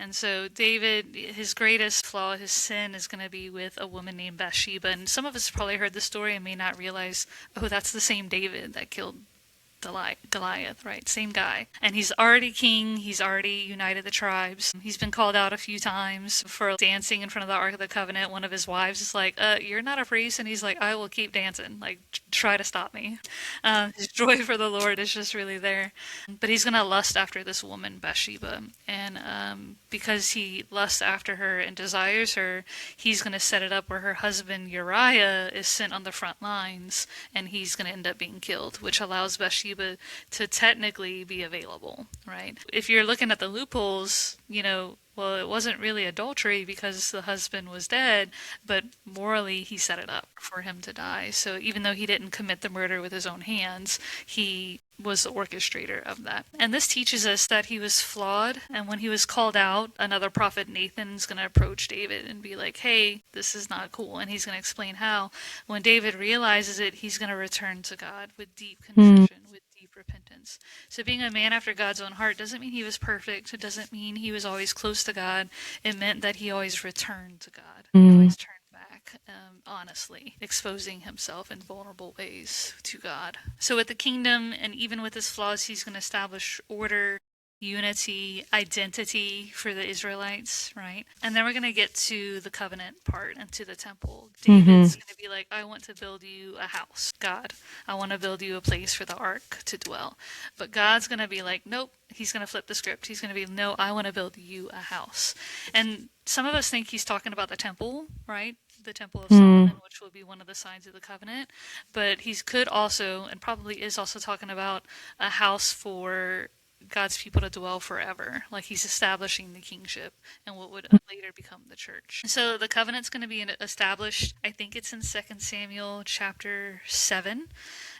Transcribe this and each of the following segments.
And so David, his greatest flaw, his sin is going to be with a woman named Bathsheba. And some of us probably heard the story and may not realize, oh, that's the same David that killed Goliath, right? Same guy. And he's already king. He's already united the tribes. He's been called out a few times for dancing in front of the Ark of the Covenant. One of his wives is like, you're not a priest. And he's like, I will keep dancing. Like, try to stop me. His joy for the Lord is just really there. But he's going to lust after this woman, Bathsheba. And because he lusts after her and desires her, he's going to set it up where her husband Uriah is sent on the front lines and he's going to end up being killed, which allows Bathsheba to technically be available, right? If you're looking at the loopholes, well, it wasn't really adultery because the husband was dead, but morally he set it up for him to die. So even though he didn't commit the murder with his own hands, he was the orchestrator of that. And this teaches us that he was flawed, and when he was called out, another prophet, Nathan's going to approach David and be like, hey, this is not cool, and he's going to explain how. When David realizes it, he's going to return to God with deep contrition, with deep repentance. So being a man after God's own heart doesn't mean he was perfect. It doesn't mean he was always close to God. It meant that he always returned to God. He always turned back, honestly, exposing himself in vulnerable ways to God. So with the kingdom, and even with his flaws, he's going to establish order, unity, identity for the Israelites, right? And then we're going to get to the covenant part and to the temple. David's going to be like, I want to build you a house, God. I want to build you a place for the ark to dwell. But God's going to be like, nope. He's going to flip the script. He's going to be, no, I want to build you a house. And some of us think he's talking about the temple, right? The temple of Solomon, which will be one of the signs of the covenant. But he could also, and probably is also talking about a house for God's people to dwell forever. Like he's establishing the kingship and what would later become the church. So the covenant's going to be established, I think it's in 2 Samuel chapter 7.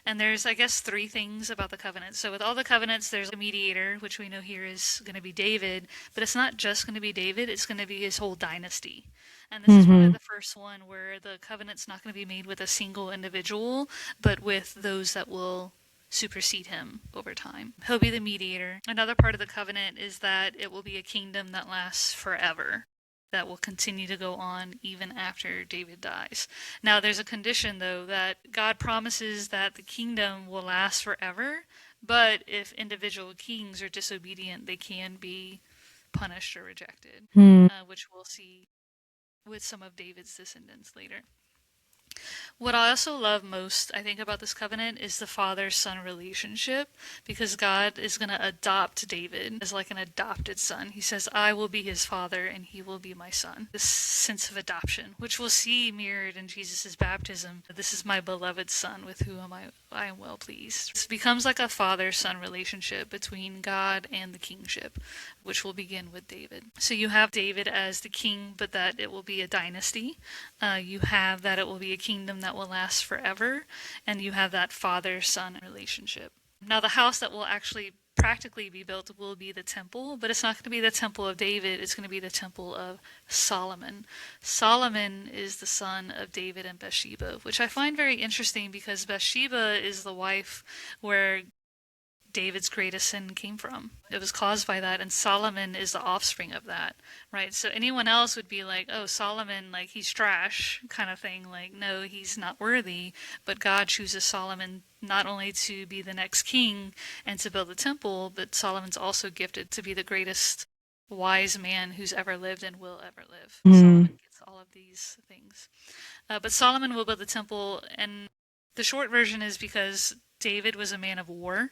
And there's, I guess, 3 things about the covenant. So with all the covenants, there's a mediator, which we know here is going to be David. But it's not just going to be David, it's going to be his whole dynasty. And this is probably the first one where the covenant's not going to be made with a single individual, but with those that will supersede him over time. He'll be the mediator. Another part of the covenant is that it will be a kingdom that lasts forever, that will continue to go on even after David dies. Now, there's a condition, though, that God promises that the kingdom will last forever, but if individual kings are disobedient, they can be punished or rejected, which we'll see with some of David's descendants later. What I also love most, I think, about this covenant is the father-son relationship, because God is going to adopt David as like an adopted son. He says, I will be his father and he will be my son. This sense of adoption, which we'll see mirrored in Jesus' baptism. This is my beloved son with whom I am well pleased. This becomes like a father-son relationship between God and the kingship, which will begin with David. So you have David as the king, but that it will be a dynasty. You have that it will be a kingdom that will last forever, and you have that father-son relationship. Now the house that will actually practically be built will be the temple, but it's not going to be the temple of David, it's going to be the temple of Solomon. Solomon is the son of David and Bathsheba, which I find very interesting because Bathsheba is the wife where David's greatest sin came from. It was caused by that, and Solomon is the offspring of that, right? So anyone else would be like, oh, Solomon, like, he's trash, kind of thing. Like, no, he's not worthy. But God chooses Solomon not only to be the next king and to build the temple, but Solomon's also gifted to be the greatest wise man who's ever lived and will ever live. Solomon gets all of these things. But Solomon will build the temple, and the short version is because David was a man of war.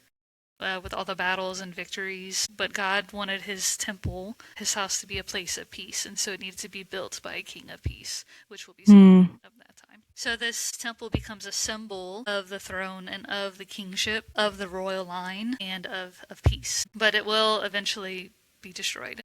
With all the battles and victories, but God wanted his temple, his house, to be a place of peace, and so it needed to be built by a king of peace, which will be Solomon of that time. So this temple becomes a symbol of the throne and of the kingship, of the royal line, and of peace. But it will eventually be destroyed.